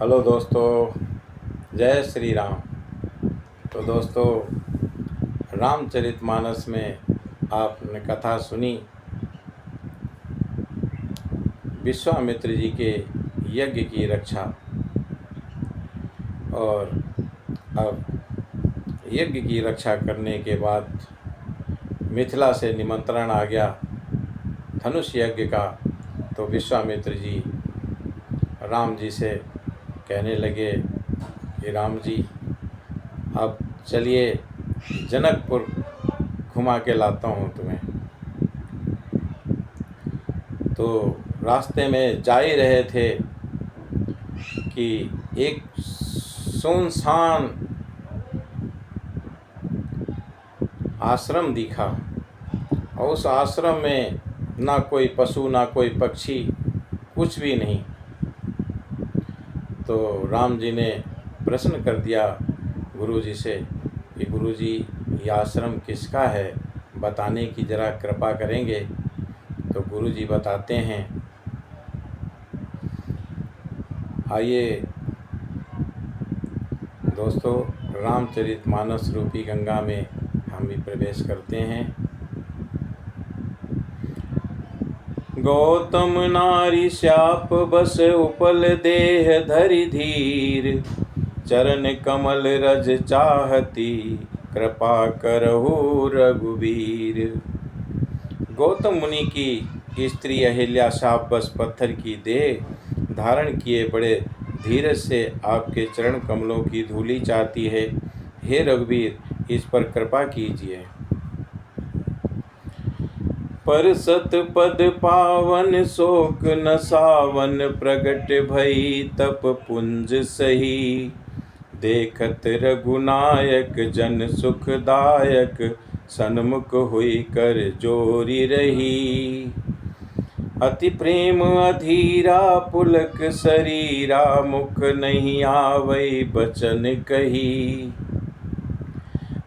Hello दोस्तों, जय श्री राम। तो दोस्तों, रामचरितमानस में आपने कथा सुनी विश्वामित्र जी के यज्ञ की रक्षा। और अब यज्ञ की रक्षा करने के बाद मिथिला से निमंत्रण आ गया धनुष यज्ञ का। तो विश्वामित्र जी राम जी से कहने लगे कि राम जी, अब चलिए जनकपुर घुमा के लाता हूँ तुम्हें। तो रास्ते में जा ही रहे थे कि एक सुनसान आश्रम दिखा, और उस आश्रम में ना कोई पशु ना कोई पक्षी, कुछ भी नहीं। तो राम जी ने प्रश्न कर दिया गुरु जी से कि गुरु जी, ये आश्रम किसका है, बताने की ज़रा कृपा करेंगे। तो गुरु जी बताते हैं। आइए दोस्तों, रामचरितमानस रूपी गंगा में हम भी प्रवेश करते हैं। गौतम नारी श्याप बस उपल देह धरि धीर, चरण कमल रज चाहती कृपा करहु रघुवीर। गौतम मुनि की स्त्री अहिल्या शाप बस पत्थर की देह धारण किए बड़े धीरज से आपके चरण कमलों की धूलि चाहती है। हे रघुवीर, इस पर कृपा कीजिए। पर सत पद पावन शोक न सावन, प्रगट भई तप पुंज सही। देखत रघुनायक जन सुखदायक, सन्मुख हुई कर जोरी रही। अति प्रेम अधीरा पुलक शरीरा, मुख नहीं आवै बचन कही।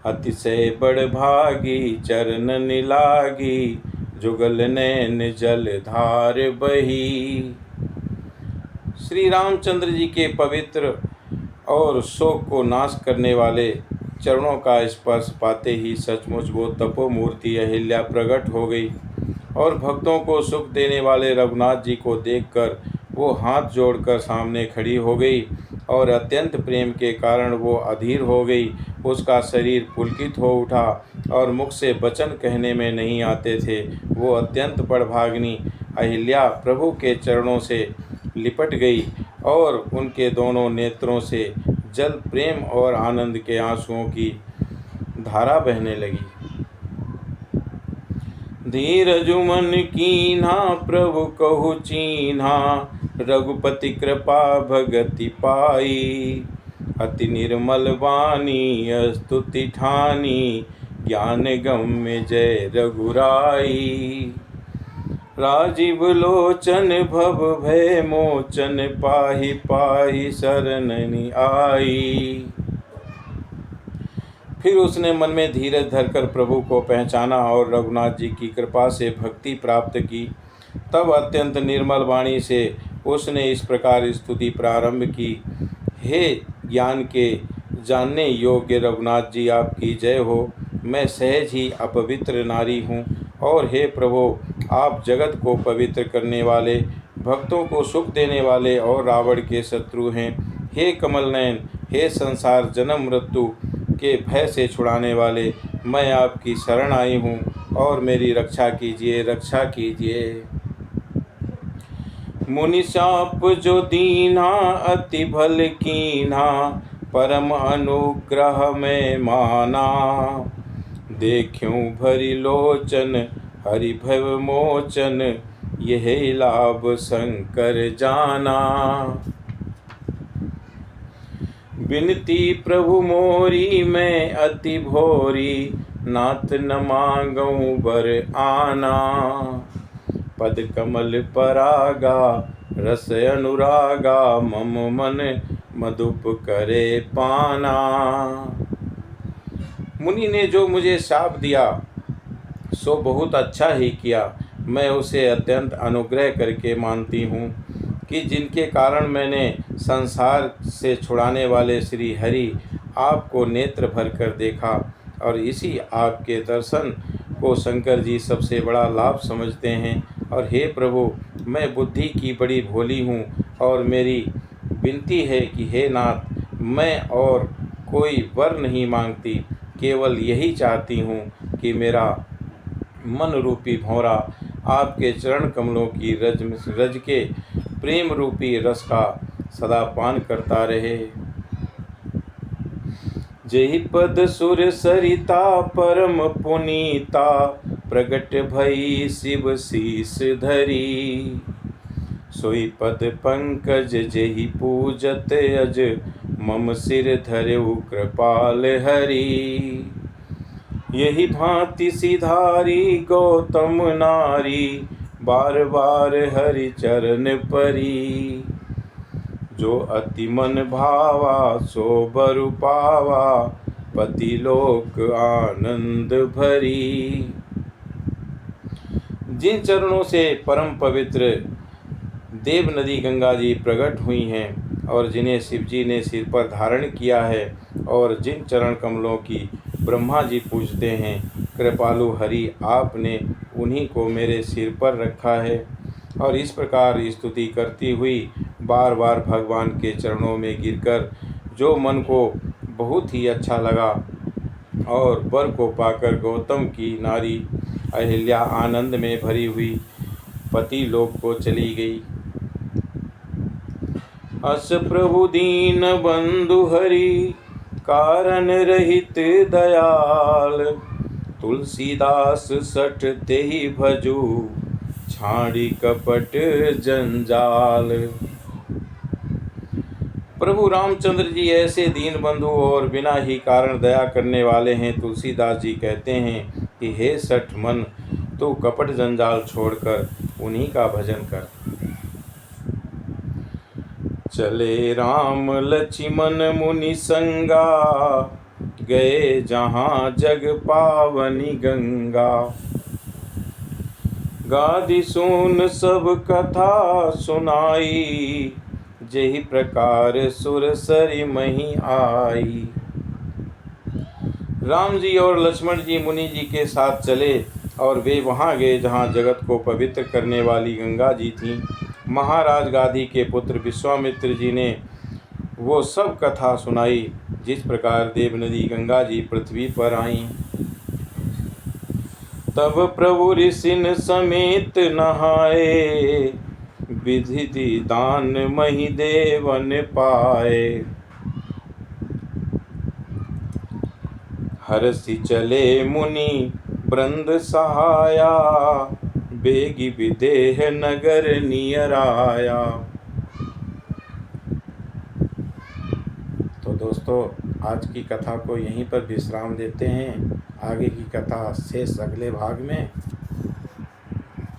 अतिशय बड़ भागी चरण निलागी, जुगल नैन जल धार बही। श्री रामचंद्र जी के पवित्र और शोक को नाश करने वाले चरणों का स्पर्श पाते ही सचमुच वो तपोमूर्ति अहिल्या प्रकट हो गई, और भक्तों को सुख देने वाले रघुनाथ जी को देखकर वो हाथ जोड़कर सामने खड़ी हो गई, और अत्यंत प्रेम के कारण वो अधीर हो गई। उसका शरीर पुलकित हो उठा, और मुख से वचन कहने में नहीं आते थे। वो अत्यंत बड़भागिनी अहिल्या प्रभु के चरणों से लिपट गई, और उनके दोनों नेत्रों से जल प्रेम और आनंद के आंसुओं की धारा बहने लगी। धीरज मन कीन्हा प्रभु कहु चीन्हा, रघुपति कृपा भगति पाई। अति निर्मल वाणी स्तुति ठानी, ज्ञान गम्य जय रघुराई। राजीव लोचन भव भय मोचन, पाहि पाहि शरणनि आई। फिर उसने मन में धीरज धरकर प्रभु को पहचाना और रघुनाथ जी की कृपा से भक्ति प्राप्त की। तब अत्यंत निर्मल वाणी से उसने इस प्रकार स्तुति प्रारंभ की। हे ज्ञान के जानने योग्य रघुनाथ जी, आपकी जय हो। मैं सहज ही अपवित्र नारी हूँ, और हे प्रभु, आप जगत को पवित्र करने वाले, भक्तों को सुख देने वाले और रावण के शत्रु हैं। हे कमल नयन, हे संसार जन्म मृत्यु के भय से छुड़ाने वाले, मैं आपकी शरण आई हूँ, और मेरी रक्षा कीजिए, रक्षा कीजिए। मुनि शाप जो दीन्हा, अति भल कीन्हा, परम अनुग्रह में माना। देखूं भरी लोचन हरि भव मोचन, यह लाभ शंकर जाना। बिनती प्रभु मोरी मैं अति भोरी, नाथ न मांगऊं बर आना। पद कमल परागा रस अनुरागा, मम मन मधुप करे पाना। मुनि ने जो मुझे शाप दिया सो बहुत अच्छा ही किया, मैं उसे अत्यंत अनुग्रह करके मानती हूँ। कि जिनके कारण मैंने संसार से छुड़ाने वाले श्री हरि आपको नेत्र भर कर देखा, और इसी आपके दर्शन को शंकर जी सबसे बड़ा लाभ समझते हैं। और हे प्रभु, मैं बुद्धि की बड़ी भोली हूँ, और मेरी विनती है कि हे नाथ, मैं और कोई वर नहीं मांगती, केवल यही चाहती हूँ कि मेरा मन रूपी भौरा आपके चरण कमलों की रज के प्रेम रूपी रस का सदा पान करता रहे। जेहि पद सुर सरिता परम पुनीता, प्रगट भई शिव शीस धरी। सोई पद पंकज जेहि पूजत अज, मम सिर धरऊ कृपाल हरि। यही भांति सिधारी गौतम नारी, बार बार हरि चरण परी। जो अति मन भावा सो बरु पावा, पति लोक आनंद भरी। जिन चरणों से परम पवित्र देव नदी गंगा जी प्रकट हुई हैं, और जिन्हें शिव जी ने सिर पर धारण किया है, और जिन चरण कमलों की ब्रह्मा जी पूजते हैं, कृपालु हरि आपने उन्हीं को मेरे सिर पर रखा है। और इस प्रकार स्तुति करती हुई बार बार भगवान के चरणों में गिरकर जो मन को बहुत ही अच्छा लगा, और वर को पाकर गौतम की नारी अहिल्या आनंद में भरी हुई पति लोक को चली गई। अस प्रभु दीन बंधु हरि, कारण रहित दयाल। तुलसीदास सठ तेहि भजू, छाड़ी कपट जंजाल। प्रभु रामचंद्र जी ऐसे दीन बंधु और बिना ही कारण दया करने वाले हैं। तुलसीदास जी कहते हैं कि हे सठ मन, तू कपट जंजाल छोड़कर उन्हीं का भजन कर। चले राम लक्ष्मण मुनि संगा, गए जहाँ जग पावनी गंगा। गादि सुन सब कथा सुनाई, जेहि प्रकार सुर सरि मही आई। राम जी और लक्ष्मण जी मुनि जी के साथ चले, और वे वहाँ गए जहाँ जगत को पवित्र करने वाली गंगा जी थीं। महाराज गाधी के पुत्र विश्वामित्र जी ने वो सब कथा सुनाई, जिस प्रकार देव नदी गंगा जी पृथ्वी पर आईं। तब प्रभु ऋषिन समेत नहाए, विधि दान मही देवन पाए। हरसि चले मुनि वृंद सहाया, बेगी विदेह नगर नियर आया। तो दोस्तों, आज की कथा को यहीं पर विश्राम देते हैं। आगे की कथा शेष अगले भाग में।